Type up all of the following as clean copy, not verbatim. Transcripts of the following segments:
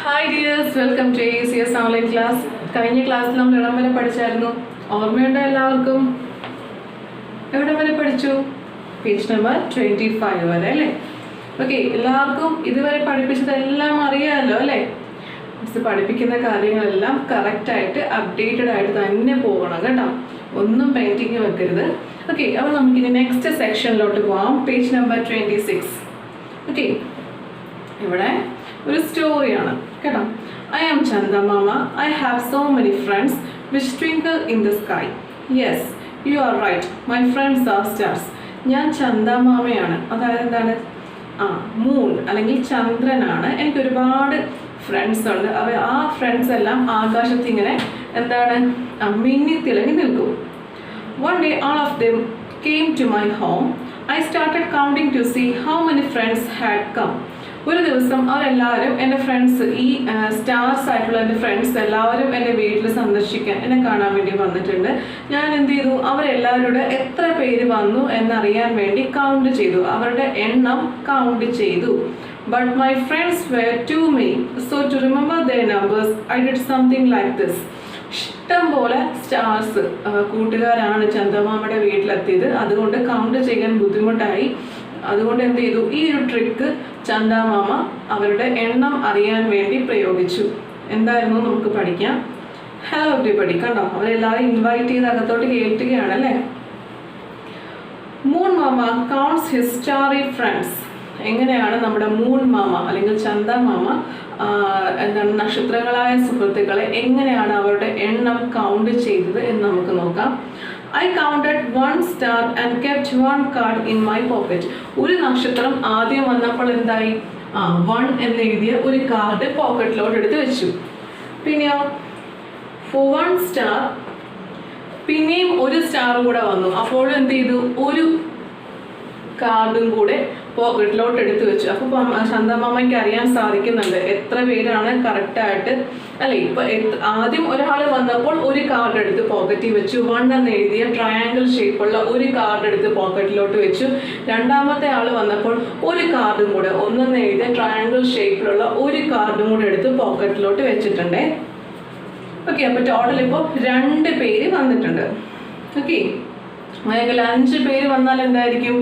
Hi dears, welcome to ACS online class. കഴിഞ്ഞ ക്ലാസ്സിൽ നമ്മൾ എവിടം വരെ പഠിച്ചായിരുന്നു? ഓർമ്മയുണ്ടോ എല്ലാവർക്കും? എവിടം വരെ പഠിച്ചു? പേജ് നമ്പർ 25 വരെ അല്ലേ? ഓക്കെ, എല്ലാവർക്കും ഇതുവരെ പഠിപ്പിച്ചതെല്ലാം അറിയാമല്ലോ അല്ലേ? മിസ് പഠിപ്പിക്കുന്ന കാര്യങ്ങളെല്ലാം കറക്റ്റായിട്ട് അപ്ഡേറ്റഡ് ആയിട്ട് തന്നെ പോകണം കേട്ടോ, ഒന്നും പെയിൻറ്റിങ് വെക്കരുത്. ഓക്കെ, അപ്പോൾ നമുക്കിനി നെക്സ്റ്റ് സെക്ഷനിലോട്ട് പോകാം. Page number 26. ഓക്കെ, ഇവിടെ ഒരു സ്റ്റോറിയാണ് കേട്ടോ. I am Chandamama. I have so many friends which twinkle in the sky. Yes, you are right, my friends are stars. ഞാൻ ചന്ദമാമയാണ്, അതായത് എന്താണ്? മൂൺ അല്ലെങ്കിൽ ചന്ദ്രനാണ്. എനിക്ക് ഒരുപാട് ഫ്രണ്ട്സ് ഉണ്ട്. ആ ഫ്രണ്ട്സ് എല്ലാം ആകാശത്ത് ഇങ്ങനെ എന്താണ് മിന്നി തിളങ്ങി നിൽക്കും. One day all of them came to my home. I started counting to see how many friends had come. ഒരു ദിവസം അവരെല്ലാവരും എൻ്റെ ഫ്രണ്ട്സ്, ഈ സ്റ്റാർസ് ആയിട്ടുള്ള എൻ്റെ ഫ്രണ്ട്സ് എല്ലാവരും എൻ്റെ വീട്ടിൽ സന്ദർശിക്കാൻ, എന്നെ കാണാൻ വേണ്ടി വന്നിട്ടുണ്ട്. ഞാൻ എന്ത് ചെയ്തു? അവരെല്ലാവരുടെ എത്ര പേര് വന്നു എന്നറിയാൻ വേണ്ടി കൗണ്ട് ചെയ്തു, അവരുടെ എണ്ണം കൗണ്ട് ചെയ്തു. But my friends were too many, so to remember their numbers, I did something like this. ഇഷ്ടം പോലെ സ്റ്റാർസ് കൂട്ടുകാരാണ് ചന്ദമാമയുടെ വീട്ടിലെത്തിയത്. അതുകൊണ്ട് കൗണ്ട് ചെയ്യാൻ ബുദ്ധിമുട്ടായി. അതുകൊണ്ട് എന്ത് ചെയ്തു? ഈ ഒരു ട്രിക്ക് ചന്ദമാമ അവരുടെ എണ്ണം അറിയാൻ വേണ്ടി പ്രയോഗിച്ചു. എന്തായിരുന്നു നമുക്ക് പഠിക്കാം. ഹലോ എവരിബഡി, കണ്ടോ അവരെല്ലാവരും ഇൻവൈറ്റ് ചെയ്ത് അകത്തോട്ട് കേൾക്കുകയാണ് അല്ലേ. Moon mama counts his Starry friends. എങ്ങനെയാണ് നമ്മുടെ മൂൺ മാമ അല്ലെങ്കിൽ ചന്ദമാമ എന്താണ് നക്ഷത്രങ്ങളായ സുഹൃത്തുക്കളെ എങ്ങനെയാണ് അവരുടെ എണ്ണം കൗണ്ട് ചെയ്തത് എന്ന് നമുക്ക് നോക്കാം. I counted one star and kept one card in my pocket. ഒരു നക്ഷത്രം ആദ്യം വന്നപ്പോൾ എന്തായി? 1 എന്ന് എഴുതിയ ഒരു കാർഡ് പോക്കറ്റിലോട്ട് എടുത്ത് വെച്ചു. പിന്നെയോ for one star പിന്നെയും ഒരു സ്റ്റാർ കൂടെ വന്നു. അപ്പോൾ എന്ത് ചെയ്തു? ഒരു കാർഡും കൂടെ പോക്കറ്റിലോട്ട് എടുത്ത് വെച്ചു. അപ്പോൾ ചന്ദമാമയ്ക്ക് അറിയാൻ സാധിക്കുന്നുണ്ട് എത്ര പേരാണ് കറക്റ്റായിട്ട് അല്ലേ. ഇപ്പൊ ആദ്യം ഒരാൾ വന്നപ്പോൾ ഒരു കാർഡ് എടുത്ത് പോക്കറ്റിൽ വെച്ചു. 1 എന്ന് എഴുതിയ ട്രയാങ്കിൾ ഷേപ്പുള്ള ഒരു കാർഡ് എടുത്ത് പോക്കറ്റിലോട്ട് വെച്ചു. രണ്ടാമത്തെ ആൾ വന്നപ്പോൾ ഒരു കാർഡും കൂടെ 1 എന്ന് എഴുതിയ ട്രയാങ്കിൾ ഷേപ്പിലുള്ള ഒരു കാർഡും കൂടെ എടുത്ത് പോക്കറ്റിലോട്ട് വെച്ചിട്ടുണ്ടേ. ഓക്കെ, അപ്പൊ ടോട്ടൽ ഇപ്പോൾ 2 പേര് വന്നിട്ടുണ്ട്. ഓക്കെ, അല്ലെങ്കിൽ 5 പേര് വന്നാൽ എന്തായിരിക്കും?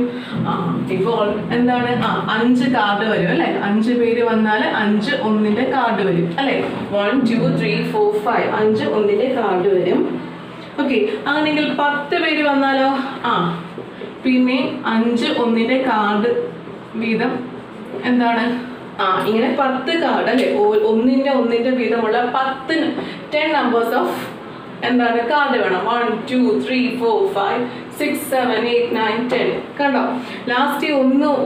ഇപ്പോൾ എന്താണ് 5 കാർഡ് വരും അല്ലെ. 5 പേര് വന്നാൽ 5 ഒന്നിന്റെ കാർഡ് വരും അല്ലെ. 1 2 3 4 5 5 ഒന്നിന്റെ കാർഡ് വരും. ഓക്കെ, അങ്ങനെയെങ്കിൽ 10 പേര് വന്നാലോ? പിന്നെ 5 ഒന്നിന്റെ കാർഡ് വീതം എന്താണ് ഇങ്ങനെ 10 കാർഡ് അല്ലെ. ഒന്നിന്റെ വീതമുള്ള 10 നമ്പേഴ്സ് ഓഫ് എന്താണ് കാർഡ് വേണം. 1 2 3 4 5 6 7 8 9 10. കണ്ടോ, ലാസ്റ്റ്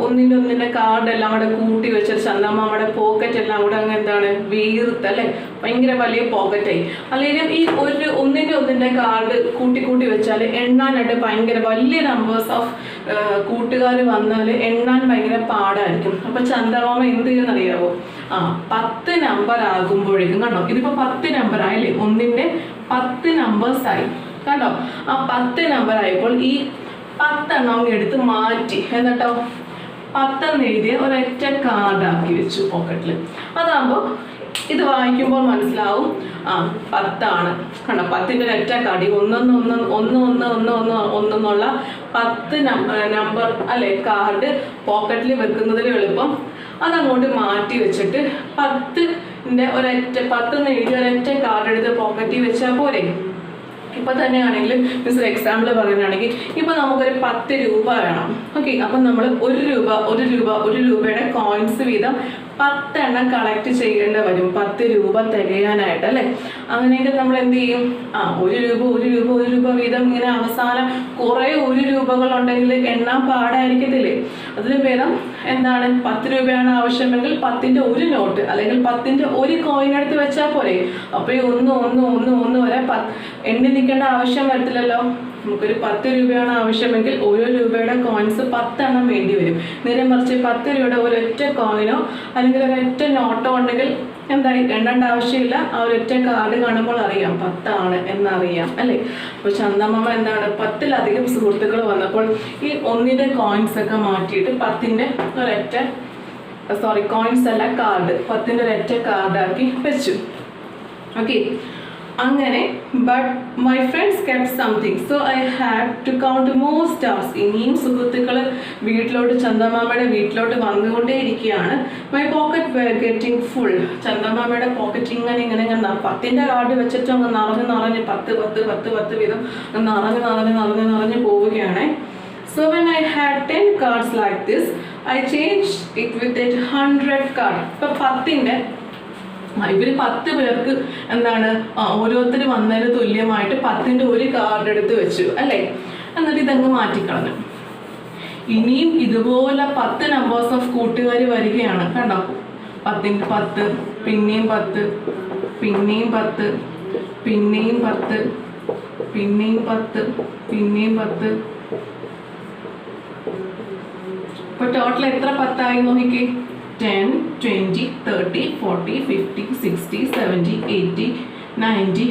ഒന്നിന്റെ കാർഡ് എല്ലാം കൂടെ കൂട്ടി വെച്ചിട്ട് ചന്ദമാമയുടെ പോക്കറ്റ് എല്ലാം കൂടെ അങ്ങ് എന്താണ് വീർത്തല്ലേ, ഭയങ്കര വലിയ പോക്കറ്റായി. അല്ലെങ്കിൽ ഈ ഒന്നിന്റെ കാർഡ് കൂട്ടി വെച്ചാൽ എണ്ണാനായിട്ട് ഭയങ്കര വലിയ നമ്പേഴ്സ് ഓഫ് കൂട്ടുകാർ വന്നാൽ എണ്ണാൻ ഭയങ്കര പാടായിരിക്കും. അപ്പൊ ചന്ദമാമ എന്ത് ചെയ്യുമെന്നറിയാവോ? 10 നമ്പർ ആകുമ്പോഴേക്കും, കണ്ടോ ഇതിപ്പോ 10 നമ്പർ ആയില്ലേ, ഒന്നിന്റെ 10 നമ്പേഴ്സ് ആയി. കണ്ടോ, ആ 10 നമ്പർ ആയപ്പോൾ ഈ 10 എണ്ണം എടുത്ത് മാറ്റി എന്നിട്ടോ 10 എന്ന് എഴുതിയ ഒരൊറ്റ കാർഡാക്കി വെച്ചു പോക്കറ്റിൽ. അതാകുമ്പോൾ ഇത് വായിക്കുമ്പോൾ മനസ്സിലാവും 10 ആണ്. കണ്ടോ, 10ന്റെ ഒരൊറ്റ കാർഡ്, ഒന്നെന്നുള്ള 10 നമ്പർ അല്ലെ കാർഡ് പോക്കറ്റിൽ വെക്കുന്നതിൽ എളുപ്പം. അതങ്ങോട്ട് മാറ്റി വെച്ചിട്ട് 10ന്റെ എന്ന് എഴുതിയ ഒരൊറ്റ കാർഡ് എടുത്ത് പോക്കറ്റിൽ വെച്ചാൽ പോരെ. ഇപ്പൊ തന്നെയാണെങ്കിൽ മിസ് എക്സാമ്പിൾ പറയുകയാണെങ്കിൽ ഇപ്പൊ നമുക്കൊരു 10 രൂപ വേണം. ഓക്കെ, അപ്പൊ നമ്മൾ ഒരു രൂപയുടെ കോയിൻസ് വീതം 10 എണ്ണം കളക്ട് ചെയ്യേണ്ടി വരും 10 രൂപ തികയാനായിട്ട് അല്ലെ. അങ്ങനെയെങ്കിൽ നമ്മൾ എന്ത് ചെയ്യും? ഒരു രൂപ വീതം ഇങ്ങനെ അവസാനം കുറെ 1 രൂപകൾ ഉണ്ടെങ്കിൽ എണ്ണാൻ പാടായിരിക്കത്തില്ലേ. അതിന് ഭേദം എന്താണ്, 10 രൂപയാണ് ആവശ്യമെങ്കിൽ 10ന്റെ ഒരു നോട്ട് അല്ലെങ്കിൽ 10ന്റെ ഒരു കോയിൻ എടുത്ത് വെച്ചാൽ പോരെ. അപ്പൊ ഈ 1 വരെ എണ്ണി നിൽക്കേണ്ട ആവശ്യം വരത്തില്ലല്ലോ. നമുക്കൊരു 10 രൂപയാണ് ആവശ്യമെങ്കിൽ ഓരോ രൂപയുടെ കോയിൻസ് 10 എണ്ണം വേണ്ടി വരും. നേരെ മറിച്ച് 10 രൂപയുടെ ഒരൊറ്റ കോയിനോ അല്ലെങ്കിൽ ഒരൊറ്റ നോട്ടോ ഉണ്ടെങ്കിൽ എന്തായി എണ്ണേണ്ട ആവശ്യമില്ല. ആ ഒരൊറ്റ കാർഡ് കാണുമ്പോൾ അറിയാം 10 ആണ് എന്നറിയാം അല്ലേ. അപ്പോൾ ചന്ദമാമ എന്താണ് 10ലധികം സുഹൃത്തുക്കൾ വന്നപ്പോൾ ഈ ഒന്നിന്റെ കോയിൻസ് ഒക്കെ മാറ്റിയിട്ട് 10ന്റെ ഒരൊറ്റ കോയിൻസ് അല്ല, കാർഡ്, 10ന്റെ ഒരൊറ്റ കാർഡാക്കി വെച്ചു. ഓക്കെ, അങ്ങനെ but my friends kept something, so I had to count more stars. ഇനിയും സുഹൃത്തുക്കൾ വീട്ടിലോട്ട്, ചന്ദമാമയുടെ വീട്ടിലോട്ട് വന്നുകൊണ്ടേ ഇരിക്കുകയാണ്. My pocket were getting full. ചന്ദമാമയുടെ പോക്കറ്റ് ഇങ്ങനെ 10ന്റെ കാർഡ് വെച്ചിട്ട് അങ്ങ് നിറഞ്ഞ് 10 വീതം നിറഞ്ഞ് പോവുകയാണ്. So when I had 10 cards like this, I changed it with 100 card. ഇപ്പം 10ന്റെ ഇവർ 10 പേർക്ക് ഓരോരുത്തർ വന്നതിന് തുല്യമായിട്ട് 10ന്റെ ഒരു കാർഡ് എടുത്ത് വെച്ചു അല്ലേ. എന്നിട്ട് ഇതങ്ങ് മാറ്റിക്കളഞ്ഞു. ഇനിയും ഇതുപോലെ 10 നമ്പേഴ്സ് ഓഫ് കൂട്ടുകാർ വരികയാണ്. കണ്ടോ, 10ന്റെ 10, പിന്നെയും 10, പിന്നെയും 10, പിന്നെയും 10, പിന്നെയും 10, പിന്നെയും 10. അപ്പോൾ ടോട്ടൽ എത്ര 10 ആയി നോക്കിക്കേ. 10, 20, 30, 40, 50, 60, 70, 80, 90,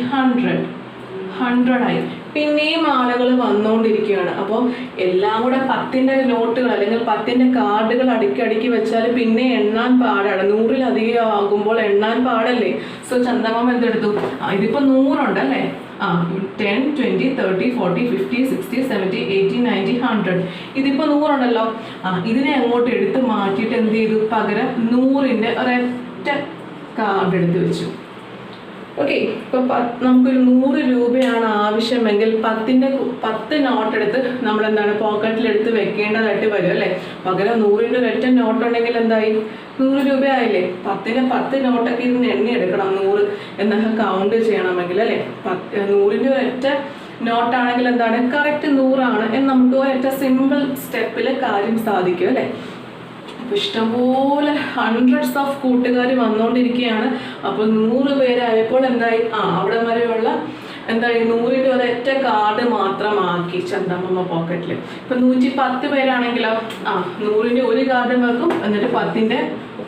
100 ആയി. പിന്നെയും ആളുകൾ വന്നുകൊണ്ടിരിക്കുകയാണ്. അപ്പോൾ എല്ലാം കൂടെ 10ന്റെ നോട്ടുകൾ അല്ലെങ്കിൽ 10ന്റെ കാർഡുകൾ അടുക്കി വെച്ചാൽ പിന്നെ എണ്ണാൻ പാടാണ്. 100-ലധികം ആകുമ്പോൾ എണ്ണാൻ പാടല്ലേ. സോ ചന്ദമാമ എന്തെടുത്തു, ഇതിപ്പോൾ 100 ഉണ്ടല്ലേ. 10, 20, 30, 40, 50, 60, 70, 80, 90, 100. ഇതിപ്പോൾ 100 ഉണ്ടല്ലോ. ഇതിനെ അങ്ങോട്ട് എടുത്ത് മാറ്റിയിട്ട് എന്ത് ചെയ്തു, പകരം 100ന്റെ ഒരൊറ്റ കാർഡ് എടുത്ത് വെച്ചു. ഓക്കെ, ഇപ്പം നമുക്കൊരു 100 രൂപയാണ് ആവശ്യമെങ്കിൽ 10 നോട്ട് എടുത്ത് നമ്മൾ പോക്കറ്റിലെടുത്ത് വെക്കേണ്ടതായിട്ട് വരും അല്ലേ. പകരം 100ന്റെ ഒരൊറ്റ നോട്ട് ഉണ്ടെങ്കിൽ എന്തായി, 100 രൂപയായില്ലേ. 10ന്റെ 10 നോട്ടൊക്കെ ഇതിന് എണ്ണി എടുക്കണം, 100 എന്നൊക്കെ കൗണ്ട് ചെയ്യണമെങ്കിൽ അല്ലേ. 100ന്റെ ഒരൊറ്റ നോട്ടാണെങ്കിൽ കറക്റ്റ് 100 ആണ് എന്ന് നമുക്ക് ഒരൊറ്റ സിമ്പിൾ സ്റ്റെപ്പിൽ കാര്യം സാധിക്കും അല്ലേ. ഇഷ്ടംപോലെ ഹൺഡ്രഡ്സ് ഓഫ് കൂട്ടുകാർ വന്നുകൊണ്ടിരിക്കുകയാണ്. അപ്പോൾ 100 പേരായപ്പോൾ എന്തായി, അവിടെ വരെയുള്ള 100ന്റെ ഒരൊറ്റ കാർഡ് മാത്രമാക്കി ചന്ദമാമ പോക്കറ്റിൽ. ഇപ്പൊ 110 പേരാണെങ്കിലോ 100ന്റെ ഒരു കാർഡും വെക്കും, എന്നിട്ട് 10ന്റെ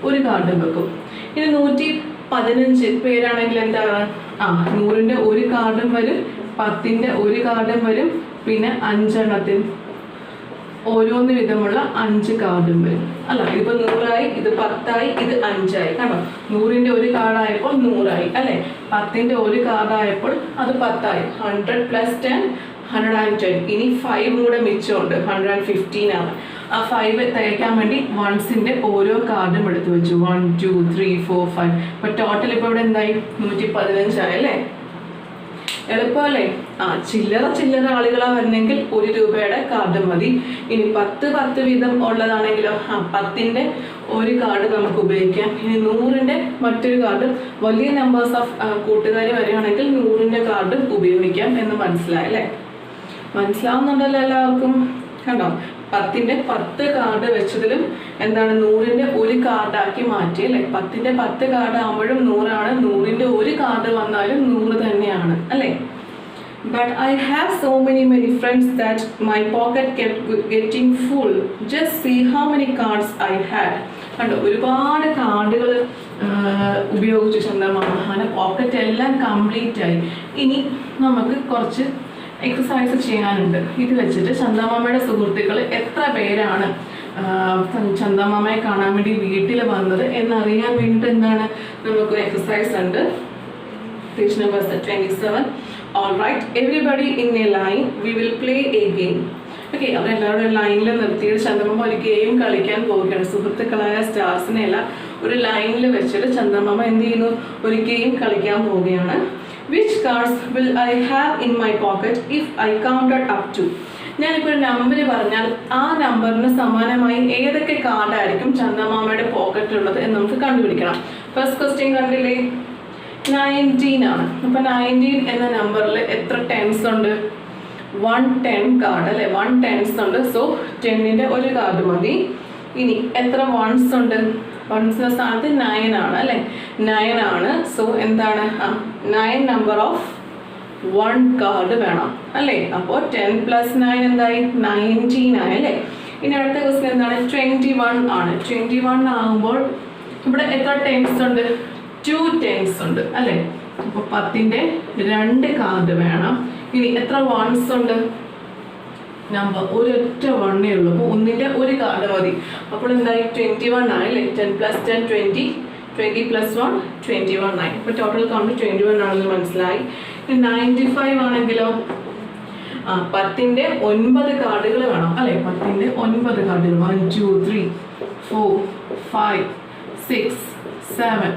ഒരു കാർഡും വെക്കും. ഇനി 115 പേരാണെങ്കിൽ 100ന്റെ ഒരു കാർഡും വരും, 10ന്റെ ഒരു കാർഡും വരും, പിന്നെ 5 എണ്ണത്തിന് ഓരോന്ന് വിധമുള്ള 5 കാർഡും വരും അല്ല. ഇതിപ്പോൾ 100 ആയി, ഇത് 10 ആയി, ഇത് 5 ആയി. കണ്ടോ, 100ന്റെ ഒരു കാർഡായപ്പോൾ 100 ആയി അല്ലേ. 10ന്റെ ഒരു കാർഡായപ്പോൾ അത് 10 ആയി. 100 + 10, 110. ഇനി 5 കൂടെ മിച്ചമുണ്ട്, 115 ആണ്. ആ 5 തികയ്ക്കാൻ വേണ്ടി വൺസിന്റെ ഓരോ കാർഡും എടുത്തു വെച്ചു. 1, 2, 3, 4, 5. അപ്പൊ ടോട്ടൽ ഇപ്പോൾ ഇവിടെ എന്തായി, 115 ആയി അല്ലേ. എളുപ്പമല്ലേ. ചില്ലറ ആളുകളാ വരുന്നെങ്കിൽ 1 രൂപയുടെ കാർഡ് മതി. ഇനി 10 വീതം ഉള്ളതാണെങ്കിലോ 10ന്റെ ഒരു കാർഡ് നമുക്ക് ഉപയോഗിക്കാം. ഇനി 100ന്റെ മറ്റൊരു കാർഡ്, വലിയ നമ്പേഴ്സ് ഓഫ് കൂട്ടുകാർ വരികയാണെങ്കിൽ 100ന്റെ കാർഡ് ഉപയോഗിക്കാം എന്ന് മനസ്സിലായല്ലേ. മനസ്സിലാവുന്നുണ്ടല്ലോ എല്ലാവർക്കും. കണ്ടോ, 10ന്റെ 10 കാർഡ് വെച്ചതിലും 100ന്റെ ഒരു കാർഡാക്കി മാറ്റി അല്ലേ. 10ന്റെ 10 കാർഡ് ആകുമ്പോഴും 100 ആണ്, 100ന്റെ ഒരു കാർഡ് വന്നാലും 100 തന്നെയാണ് അല്ലേ. But I have so many friends that my pocket kept getting full. Just see how many cards I had. കണ്ടോ, ഒരുപാട് കാർഡുകൾ ഉപയോഗിച്ചു ചന്ദമാമ. അങ്ങനെ പോക്കറ്റ് എല്ലാം കംപ്ലീറ്റ് ആയി. ഇനി നമുക്ക് കുറച്ച് എക്സസൈസ് ചെയ്യാനുണ്ട്. ഇത് വെച്ചിട്ട് ചന്ദമാമയുടെ സുഹൃത്തുക്കൾ എത്ര പേരാണ് ചന്ദമാമയെ കാണാൻ വേണ്ടി വീട്ടിൽ വന്നത് എന്നറിയാൻ വേണ്ടിയിട്ട് നമുക്കൊരു എക്സസൈസ് ഉണ്ട്. Page number 27. All right, everybody in a line, we will play a game. Okay, അവരെല്ലാവരും ലൈനിൽ നിർത്തിയിട്ട് ചന്ദമാമ ഒരു ഗെയിം കളിക്കാൻ പോവുകയാണ്. സുഹൃത്തുക്കളായ സ്റ്റാർസിനെ എല്ലാം ഒരു ലൈനിൽ വെച്ചിട്ട് ചന്ദമാമ എന്ത് ചെയ്യുന്നു, ഒരു ഗെയിം കളിക്കാൻ പോവുകയാണ്. Which cards will I have in my pocket if I counted up to? ഞാനിപ്പോൾ ഒരു നമ്പർ പറഞ്ഞാൽ ആ നമ്പറിന് സമാനമായി ഏതൊക്കെ കാർഡായിരിക്കും ചന്ദമാമയുടെ പോക്കറ്റിലുള്ളത് എന്ന് നമുക്ക് കണ്ടുപിടിക്കണം. ഫസ്റ്റ് ക്വസ്റ്റ്യൻ കണ്ടില്ലേ, 19 ആണ്. അപ്പോൾ 19 എന്ന നമ്പറിൽ എത്ര 10s ഉണ്ട്, 110 കാർഡ് അല്ലേ. 1 10s ഉണ്ട്. സോ 10ന്റെ ഒരു കാർഡ് മതി. ഇനി എത്ര 1s ഉണ്ട്, 1ന്റെ സ്ഥാനത്ത് 9 ആണ് അല്ലേ. 9 ആണ്. സോ 9 നമ്പർ ഓഫ് 1 കാർഡ് വേണം അല്ലേ. അപ്പോൾ 10 + 9 എന്തായി, 19 ആയി അല്ലേ. ഇനി അടുത്ത ക്വസ്റ്റ്യൻ 21 ആണ്. 21 ആകുമ്പോൾ ഇവിടെ എത്ര 10s ഉണ്ട്, 2 10s ഉണ്ട് അല്ലേ. അപ്പോൾ 10ന്റെ 2 കാർഡ് വേണം. ഇനി എത്ര 1s ഉണ്ട്, നമ്പർ ഒരൊറ്റ വണ്ണേ ഉള്ളൂ. അപ്പോൾ ഒന്നിൻ്റെ ഒരു കാർഡ് മതി. അപ്പോൾ എന്തായി 21 ആയി അല്ലേ. 10 + 10 20, 20 + 1 21 ആയി. അപ്പോൾ ടോട്ടൽ കൗണ്ട് 21 ആണെന്ന് മനസ്സിലായി. 95 ആണെങ്കിലോ 10ന്റെ 9 കാർഡുകൾ വേണം അല്ലേ. 10ന്റെ 9 കാർഡുകൾ 1 2 3 4 5 6 7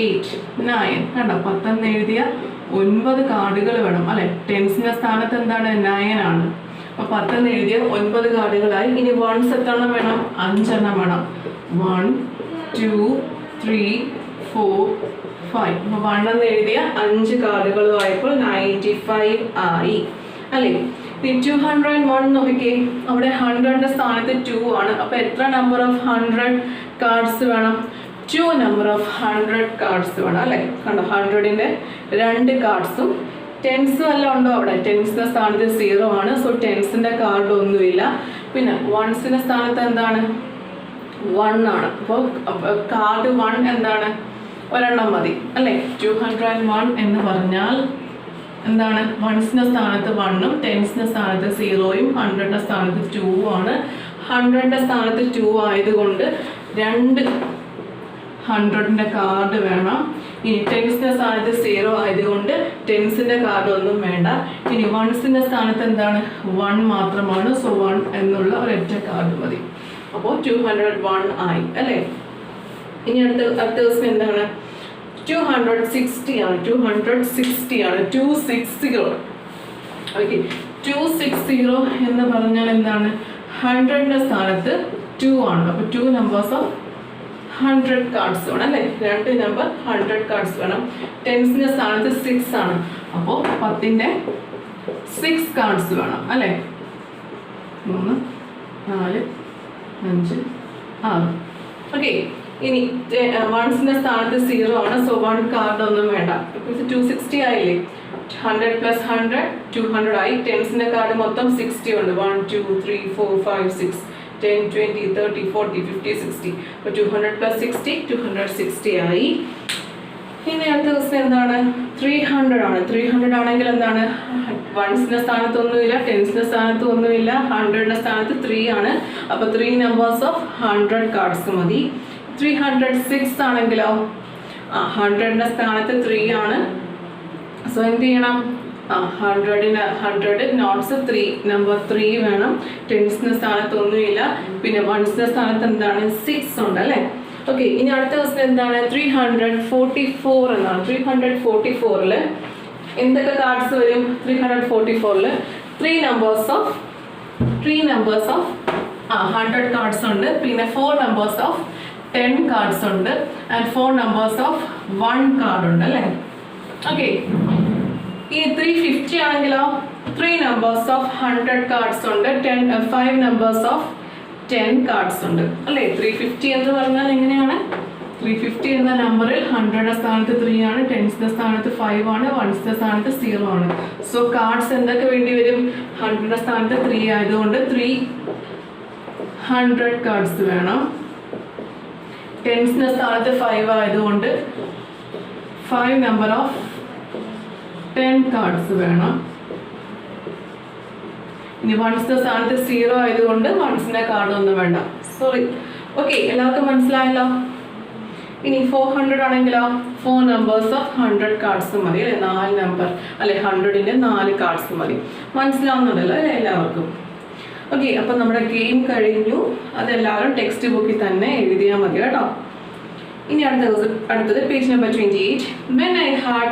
8 9 കണ്ടോ. 10 എന്ന് എഴുതിയ 9 കാർഡുകൾ വേണം അല്ലെ. ടെൻസിന്റെ സ്ഥാനത്ത് എന്താണ് 9 ആണ്. അപ്പൊ 10 എന്ന് എഴുതിയ 9 കാർഡുകളായി. ഇനി വൺസ് എത്ര എണ്ണം വേണം? 5 എണ്ണം വേണം. 1 2 3 4 5. അപ്പൊ 1 എന്ന് എഴുതിയ 5 കാർഡുകളുമായപ്പോൾ 95 ആയി അല്ലേ. ഇനി 201 നോക്കിക്കേ. അവിടെ 100ന്റെ സ്ഥാനത്ത് 2 ആണ്. അപ്പൊ എത്ര നമ്പർ ഓഫ് 100 കാർഡ്സ് വേണം? 2 നമ്പർ ഓഫ് 100 കാർഡ്സ് വേണം അല്ലേ. കണ്ടോ 100ന്റെ 2 കാർഡ്സും. ടെൻസും എല്ലാം ഉണ്ടോ അവിടെ? ടെൻസിന്റെ സ്ഥാനത്ത് 0 ആണ്. സോ ടെൻസിന്റെ കാർഡ് ഒന്നുമില്ല. പിന്നെ വൺസിന്റെ സ്ഥാനത്ത് എന്താണ്? 1 ആണ്. അപ്പോൾ കാർഡ് 1 എന്താണ്? ഒരെണ്ണം മതി അല്ലേ. 201 എന്ന് പറഞ്ഞാൽ എന്താണ്? വൺസിന്റെ സ്ഥാനത്ത് 1ഉം ടെൻസിന്റെ സ്ഥാനത്ത് 0യും 100ന്റെ സ്ഥാനത്ത് 2 ആണ്. 100ന്റെ സ്ഥാനത്ത് 2 ആയതുകൊണ്ട് 2 100ന്റെ കാർഡ് വേണം. ഇനി ടെൻസിന്റെ സ്ഥാനത്ത് 0 ആയതുകൊണ്ട് ടെൻസിന്റെ കാർഡ് ഒന്നും വേണ്ട. ഇനി വൺസിന്റെ സ്ഥാനത്ത് എന്താണ്? 1 മാത്രമാണ്. സോ 1 എന്നുള്ള ഒരൊറ്റ കാർഡ് മതി. അപ്പോൾ 201 ആയി അല്ലേ. ഇനി അടുത്ത ദിവസം എന്താണ്? 260 ആണ്. 260 ആണ്. 260 ഓക്കെ. 260 എന്ന് പറഞ്ഞാൽ എന്താണ്? 100ന്റെ സ്ഥാനത്ത് 2 ആണ്. അപ്പോൾ 2 നമ്പേഴ്സ് ഓഫ് 100 കാർഡ്സ് വേണം അല്ലേ. 2 നമ്പർ 100 കാർഡ്സ് വേണം. ടെൻസിന്റെ സ്ഥാനത്ത് 6 ആണ്. അപ്പോൾ 10ന്റെ 6 കാർഡ്സ് വേണം അല്ലേ. 3 4 5 6 ഓക്കെ. ഇനി വൺസിന്റെ സ്ഥാനത്ത് 0 ആണ്. സോ 1 കാർഡ് ഒന്നും വേണ്ട. 260 ആയില്ലേ. 100 + 100 200 ആയി. ടെൻസിന്റെ കാർഡ് മൊത്തം 60 ഉണ്ട്. 1 2 3 4 5 6 10 20 30 40 50 60. അപ്പോൾ 200 + 60 260 ആയി. ഇനി അടുത്ത ദിവസം എന്താണ്? 300 ആണ്. 300 ആണെങ്കിൽ എന്താണ്? വൺസിന്റെ സ്ഥാനത്ത് ഒന്നുമില്ല, ടെൻസിന്റെ സ്ഥാനത്ത് ഒന്നുമില്ല, 100ന്റെ സ്ഥാനത്ത് 3 ആണ്. അപ്പോൾ 3 നമ്പേഴ്സ് ഓഫ് 100 കാർഡ്സ് മതി. 306 ആണെങ്കിലോ 100ന്റെ സ്ഥാനത്ത് 3 ആണ്. സോ എന്ത് ചെയ്യണം? 100 നോട്ട്സ് 3 നമ്പർ 3 വേണം. ടെൻസിന്റെ സ്ഥാനത്ത് ഒന്നുമില്ല. പിന്നെ വൺസിന്റെ സ്ഥാനത്ത് എന്താണ്? 6 ഉണ്ട് അല്ലേ. ഓക്കെ. ഇനി അടുത്ത ദിവസം എന്താണ്? 344 എന്നാണ്. 344 എന്തൊക്കെ കാർഡ്സ് വരും? 344 3 നമ്പേഴ്സ് ഓഫ് 100 കാർഡ്സ് ഉണ്ട്. പിന്നെ 4 നമ്പേഴ്സ് ഓഫ് 10 കാർഡ്സ് ഉണ്ട്. ആൻഡ് 4 നമ്പേഴ്സ് ഓഫ് 1 കാർഡ് ഉണ്ട് അല്ലേ. ഓക്കെ. ഇനി 350 ആണെങ്കിലോ 3 നമ്പേഴ്സ് ഓഫ് 100 കാർഡ്സ് ഉണ്ട്. 5 നമ്പേഴ്സ് ഓഫ് 10 കാർഡ്സ് ഉണ്ട് അല്ലേ. 350 എന്ന് പറഞ്ഞാൽ എങ്ങനെയാണ്? 350 എന്ന നമ്പറിൽ 100ന്റെ സ്ഥാനത്ത് 3 ആണ്, ടെൻസിന്റെ സ്ഥാനത്ത് 5 ആണ്, വൺസിന്റെ സ്ഥാനത്ത് 0 ആണ്. സോ കാർഡ്സ് എന്തൊക്കെ വേണ്ടി വരും? 100ന്റെ സ്ഥാനത്ത് 3 ആയതുകൊണ്ട് 300 കാർഡ്സ് വേണം. ടെൻസിന്റെ സ്ഥാനത്ത് 5 ആയതുകൊണ്ട് 5 നമ്പർ ഓഫ് 10 കാർഡ്സ് വേണം. ഇനി വൺസിന്റെ സ്ഥാനത്ത് 0 ആയതുകൊണ്ട് വൺസിന്റെ കാർഡ് ഒന്നും വേണ്ട. സോറി. ഓക്കെ. എല്ലാവർക്കും മനസ്സിലായല്ലോ. ഇനി 400 ആണെങ്കിലോ 4 നമ്പേഴ്സ് ഓഫ് 100 കാർഡ്സ് മതി അല്ലെ. 4 നമ്പർ അല്ലെ. 100ന്റെ 4 കാർഡ്സ് മതി. മനസ്സിലാവുന്നുണ്ടല്ലോ അല്ലെ എല്ലാവർക്കും. ഓക്കെ. അപ്പം നമ്മുടെ ഗെയിം കഴിഞ്ഞു. അതെല്ലാവരും ടെക്സ്റ്റ് ബുക്കിൽ തന്നെ എഴുതിയാൽ മതി കേട്ടോ. ഇനി അടുത്തത് page number 28. When I had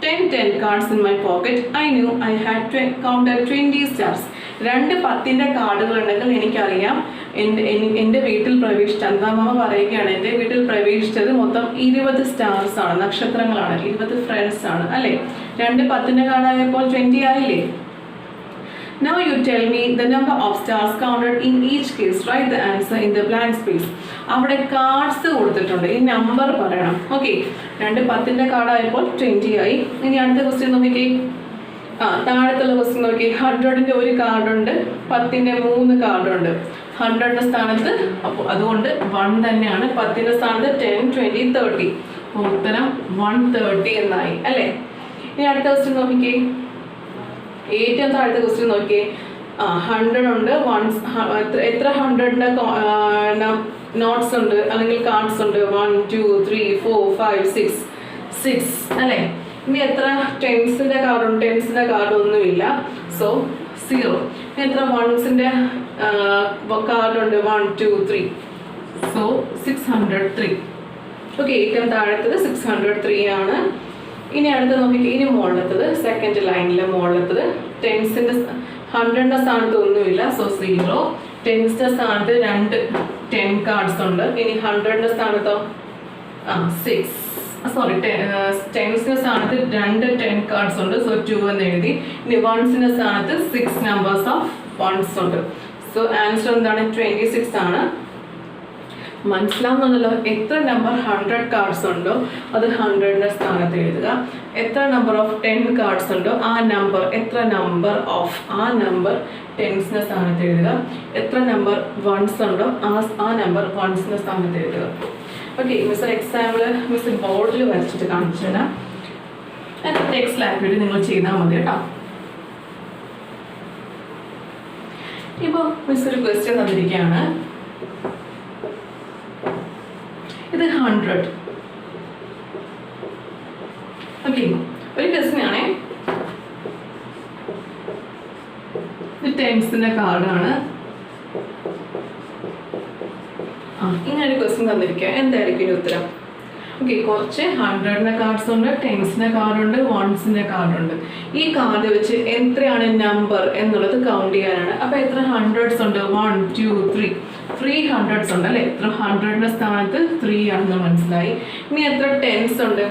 10 cards in my pocket, I knew I had counted 20 stars. 2 10ന്റെ കാർഡുകൾ ഉണ്ടെങ്കിൽ എനിക്കറിയാം എൻ്റെ വീട്ടിൽ ചന്ദാമാമ പറയുകയാണ് എൻ്റെ വീട്ടിൽ പ്രവേശിച്ചത് മൊത്തം 20 സ്റ്റാർസ് ആണ്, നക്ഷത്രങ്ങളാണ്, 20 ഫ്രണ്ട്സ് ആണ് അല്ലേ. 2 10ന്റെ കാർഡായപ്പോൾ 20 ആയില്ലേ. Now you tell me the number of stars counted in each case. Write the answer in the blank space. അവിടെ കാർഡ്സ് കൊടുത്തിട്ടുണ്ട്. ഈ നമ്പർ പറയണം. ഓക്കെ. 2 10ന്റെ കാർഡായപ്പോൾ 20 ആയി. ഇനി അടുത്ത ക്വസ്റ്റ്യൻ നോക്കിക്കേ. താഴത്തുള്ള ക്വസ്റ്റ്യൻ നോക്കി. 100ന്റെ 1 കാർഡുണ്ട്, 10ന്റെ 3 കാർഡുണ്ട്. 100ന്റെ സ്ഥാനത്ത് അപ്പോൾ അതുകൊണ്ട് 1 തന്നെയാണ്. 10ന്റെ സ്ഥാനത്ത് 10 20 30. ഉത്തരം 130 എന്നായി അല്ലേ. ഇനി അടുത്ത ക്വസ്റ്റ്യൻ നോക്കിക്കേ. ഏറ്റവും താഴത്തെ ക്വസ്റ്റ്യൻ നോക്കിയേ. 100 ഉണ്ട്, വൺസ് എത്ര 100ന്റെ നോട്ട്സ് ഉണ്ട് അല്ലെങ്കിൽ കാർഡ്സ് ഉണ്ട്? 1 2 3 4 5 6 അല്ലേ? ഇനി എത്ര ടെൻസിന്റെ കാർഡ് ഉണ്ട്? ടെൻസിന്റെ കാർഡ് ഒന്നുമില്ല, സോ 0. ഇനി എത്ര വൺസിന്റെ കാർഡ് ഉണ്ട്? 1 2 3, സോ 603. ഓക്കെ, ഏറ്റവും താഴത്തത് 603 ആണ്. ഇനി അടുത്ത് നോക്കിയിട്ട് ഇനി മുകളിലത്തത് സെക്കൻഡ് ലൈനിലെ മുകളിലത്തത് ടെൻസിന്റെ 100ന്റെ സ്ഥാനത്ത് ഒന്നുമില്ല, സോ 0. ടെൻസിന്റെ സ്ഥാനത്ത് 2 10 കാർഡ്സ് ഉണ്ട്. ഇനി 100ന്റെ സ്ഥാനത്തോ 6, സോറി, ടെൻസിന്റെ സ്ഥാനത്ത് 2 10 കാർഡ്സ് ഉണ്ട്, സോ 2 എന്ന് എഴുതി. ഇനി വൺസിന്റെ സ്ഥാനത്ത് 6 നമ്പേഴ്സ് ഓഫ് വൺസ് ഉണ്ട്, സോ ആൻസർ എന്താണ്? 26 ആണ്. മനസ്സിലാവുന്നുണ്ടല്ലോ? എത്ര നമ്പർ 100 കാർഡ്സ് ഉണ്ടോ അത് 100ന്റെ സ്ഥാനത്ത് എഴുതുക. എത്ര നമ്പർ ഓഫ് 10 കാർഡ്സ് ഉണ്ടോ ആ നമ്പർ, എത്ര നമ്പർ ഓഫ് ആ നമ്പർ ടെൻസിന്റെ സ്ഥാനത്ത് എഴുതുക. എത്ര നമ്പർ വൺസ് ഉണ്ടോ ആ നമ്പർ വൺസിന്റെ സ്ഥാനത്ത് എഴുതുക. ഓക്കെ, മിസ് എക്സാമ്പിള് മിസ് ബോർഡിൽ വരച്ചിട്ട് കാണിച്ചു തരാം. ടെക്സ്റ്റ് ആക്ടിവിറ്റി നിങ്ങൾ ചെയ്താൽ മതി കേട്ടോ. ഇപ്പോൾ മിസ് ഒരു ക്വസ്റ്റ്യൻ തന്നിരിക്കുകയാണ്. ഇത് 100. ഓക്കെ, ഒരു ക്വസ്റ്റ്യൻ ആണേ. ഇത് ടെൻസിന്റെ കാർഡാണ്. ഇങ്ങനെ ഒരു ക്വസ്റ്റ്യൻ തന്നിരിക്കുക, എന്തായിരിക്കും ഒരു ഉത്തരം? ഓക്കെ, കുറച്ച് 100ന്റെ കാർഡ്സ് ഉണ്ട്, ടെൻസിന്റെ കാർഡുണ്ട്, വൺസിന്റെ കാർഡുണ്ട്. ഈ കാർഡ് വെച്ച് എത്രയാണ് നമ്പർ എന്നുള്ളത് കൗണ്ട് ചെയ്യാനാണ്. അപ്പൊ എത്ര 100s ഉണ്ട്? 1 2 3 100s ഉണ്ട് അല്ലെ? എത്ര 100ന്റെ സ്ഥാനത്ത് 3 ആണെന്ന് മനസ്സിലായി. ഇനി എത്ര ടെൻസ് ഉണ്ട്?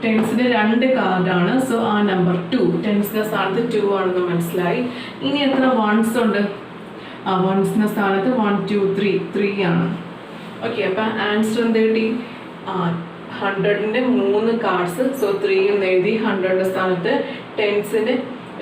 ടെൻസിന്റെ 2 കാർഡാണ്, സോ ആ നമ്പർ 2. ടെൻസിന്റെ സ്ഥാനത്ത് 2 ആണെന്ന് മനസ്സിലായി. ഇനി എത്ര വൺസ് ഉണ്ട്? വൺസിന്റെ സ്ഥാനത്ത് 1 2 3 ആണ്. ഓക്കെ, അപ്പൊ ആൻസർ എന്ത് കിട്ടി? 100ന്റെ 3 കാർഡ്സ്, സോ 3 എന്ന് എഴുതി 100ന്റെ സ്ഥാനത്ത്. ടെൻസിന്റെ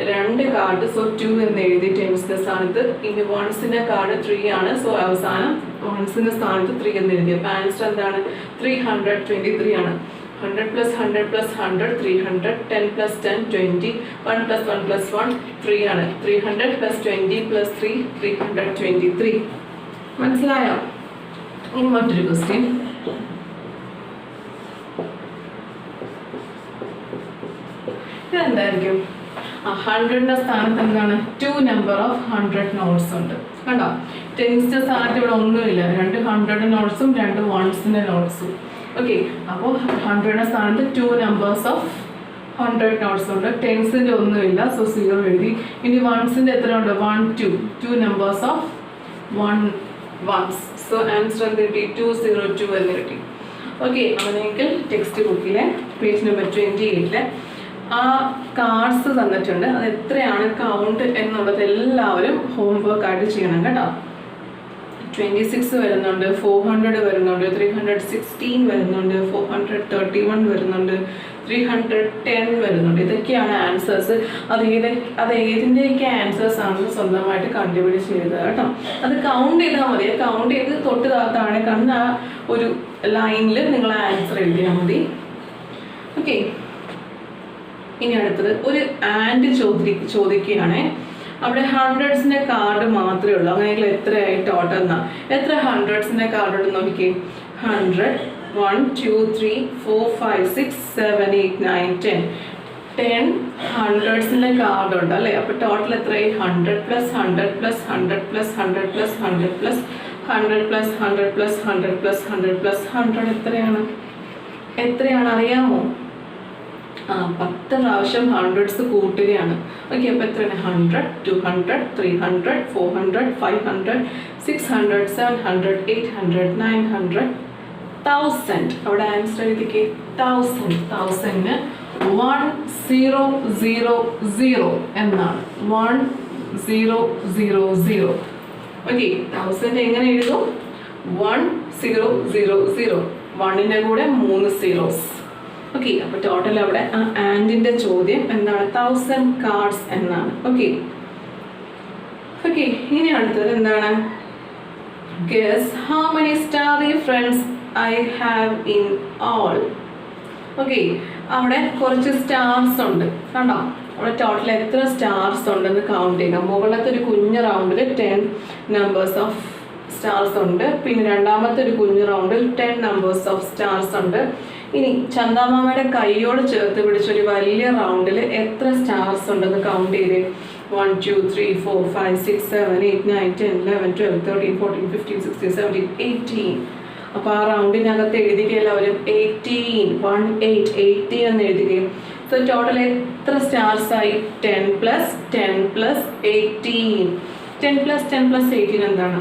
2 കാർഡ്, സോ 2 എന്ന് എഴുതി ടെൻസിന്റെ സ്ഥാനത്ത്. ഇനി വൺസിന്റെ കാർഡ് 3 ആണ്, സോ അവസാനം വൺസിന്റെ സ്ഥാനത്ത് 3 എന്ന് എഴുതി. അപ്പൊ ആൻസർ എന്താണ്? 323 ആണ്. 100 + 100 + 100 300, 10 + 10 20, 1 + 1 + 1 3 ആണ്. 300 + 20 + 3 323. മനസ്സിലായോ? ഇനി മറ്റൊരു ക്വസ്റ്റ്യൻ. ഇതെന്തായിരിക്കും? 100ന്റെ സ്ഥാനത്ത് എന്താണ്? 2 നമ്പർ ഓഫ് 100 നോട്ട്സ് ഉണ്ട്. കണ്ടോ? ടെൻസിന്റെ സ്ഥാനത്ത് ഇവിടെ ഒന്നുമില്ല, 2 100 നോട്ട്സും 2 വൺസിന്റെ നോട്ട്സും. ഓക്കെ, അപ്പോൾ 100ന്റെ സ്ഥാനത്ത് 2 നമ്പേഴ്സ് ഓഫ് 100 നോട്ട്സ് ഉണ്ട്. ടെൻസിന്റെ ഒന്നുമില്ല, സോ 0 എഴുതി. ഇനി വൺസിന്റെ എത്ര ഉണ്ട്? 1 2 numbers of 1 ones, so answer എന്ത് കിട്ടി? 202 എന്ന് കിട്ടി. ഓക്കെ, അങ്ങനെയെങ്കിൽ ടെക്സ്റ്റ് ബുക്കിലെ പേജ് നമ്പർ 28 ആ കാർഡ്സ് തന്നിട്ടുണ്ട്. അത് എത്രയാണ് കൗണ്ട് എന്നുള്ളത് എല്ലാവരും ഹോംവർക്ക് ആയിട്ട് ചെയ്യണം കേട്ടോ. 26 വരുന്നുണ്ട്, 400 വരുന്നുണ്ട്, 316 വരുന്നുണ്ട്, 431 വരുന്നുണ്ട്, 310 വരുന്നുണ്ട്. ഇതൊക്കെയാണ് ആൻസേഴ്സ്. അത് ഏതിൻ്റെയൊക്കെ ആൻസേഴ്സ് ആണെന്ന് സ്വന്തമായിട്ട് കണ്ടുപിടിച്ച് എഴുതുക കേട്ടോ. അത് കൗണ്ട് ചെയ്താൽ മതി. കൗണ്ട് ചെയ്ത് തൊട്ട് താഴെ കാണുന്ന ആ ഒരു ലൈനിൽ നിങ്ങൾ ആൻസർ എഴുതിയാൽ മതി. ഓക്കെ, ഇനി അടുത്തത് ഒരു ആൻഡ് ചോദിക്കുകയാണേ. അവിടെ 100ന്റെ കാർഡ് മാത്രമേ ഉള്ളൂ. അങ്ങനെയെങ്കിൽ എത്രയായി ടോട്ടൽ എന്നാ? എത്ര 100ന്റെ കാർഡ് ഉണ്ട് നോക്കിക്കേ. 100 1 2 3 4 5 6 7 8 9 10 10 100ന്റെ കാർഡ് ഉണ്ട് അല്ലേ? അപ്പോൾ ടോട്ടൽ എത്രയായി? 100 + 100 + 100 + 100 + 100 + 100 + 100 + 100 + 100 + 100 എത്രയാണ് അറിയാമോ? 10 പ്രാവശ്യം 100s കൂട്ടുകയാണ്. ഓക്കെ, അപ്പോൾ എത്രയാണ്? 100 200 300 400 500 600 700 800 900 1000. അവിടെ ആൻസർ എഴുതിക്കേ. 1000ന് 1000 എന്നാണ്. 1000. ഓക്കെ, 1000 എങ്ങനെ എഴുതും? 1000. 1ന്റെ കൂടെ 3 സീറോസ്. ഓക്കെ, അപ്പോൾ ടോട്ടൽ അവിടെ ആ ആൻഡിന്റെ ചോദ്യം എന്താണ്? 1000 കാർഡ്സ് എന്നാണ്. ഓക്കെ, ഇനി അടുത്തത് എന്താണ്? Guess how many Starry friends I have in all. Okay, അവിടെ കുറച്ച് സ്റ്റാർസ് ഉണ്ട് കണ്ടോ? അവിടെ ടോട്ടൽ എത്ര സ്റ്റാർസ് ഉണ്ടെന്ന് കൗണ്ട് ചെയ്യുക. മുകളിലത്തെ ഒരു കുഞ്ഞ് റൗണ്ടിൽ 10 നമ്പേഴ്സ് ഓഫ് സ്റ്റാർസ് ഉണ്ട്. പിന്നെ രണ്ടാമത്തെ ഒരു കുഞ്ഞു റൗണ്ടിൽ 10 നമ്പേഴ്സ് ഓഫ് സ്റ്റാർസ് ഉണ്ട്. ഇനി ചന്ദാമാമയുടെ കൈയോട് ചേർത്ത് പിടിച്ചൊരു വലിയ റൗണ്ടിൽ എത്ര സ്റ്റാർസ് ഉണ്ടെന്ന് കൗണ്ട് ചെയ്തേ. 1 2 3 4 5 6 7 8 9 10 11 12 13 14 15 16 17 18. അപ്പോൾ ആ റൗണ്ടിനകത്ത് എഴുതുക എല്ലാവരും 18 എന്ന് എഴുതുകയും. സോ ടോട്ടൽ എത്ര സ്റ്റാർസ് ആയി? 10 + 10 + 18. 10 + 10 + 18 എന്താണ്?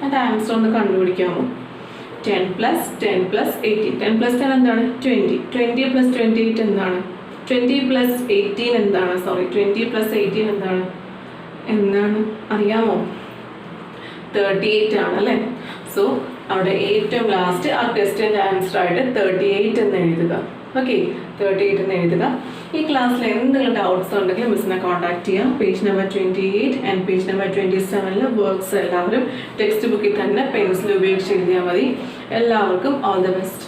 അത് ആൻസർ ഒന്ന് കണ്ടുപിടിക്കാമോ? 10 + 10 + 18. 10 + 10 എന്താണ്? 20. 20 + 28 എന്താണ്? 20 + 18 എന്താണ്? 20 + 18 എന്താണ്? അറിയാമോ? 38 ആണ് അല്ലേ? സോ അവിടെ ഏറ്റവും ലാസ്റ്റ് ആ ക്വസ്റ്റ്യൻ്റെ ആൻസർ ആയിട്ട് 38 എന്ന് എഴുതുക. ഓക്കെ, 38 എന്ന് എഴുതുക. ഈ ക്ലാസ്സിൽ എന്തെങ്കിലും ഡൗട്ട്സ് ഉണ്ടെങ്കിൽ മിസ്സിനെ കോൺടാക്ട് ചെയ്യാം. Page number 28 and page number 27 works എല്ലാവരും ടെക്സ്റ്റ് ബുക്കിൽ തന്നെ പെൻസിൽ ഉപയോഗിച്ച് എഴുതിയാൽ മതി. എല്ലാവർക്കും ഓൾ ദ ബെസ്റ്റ്.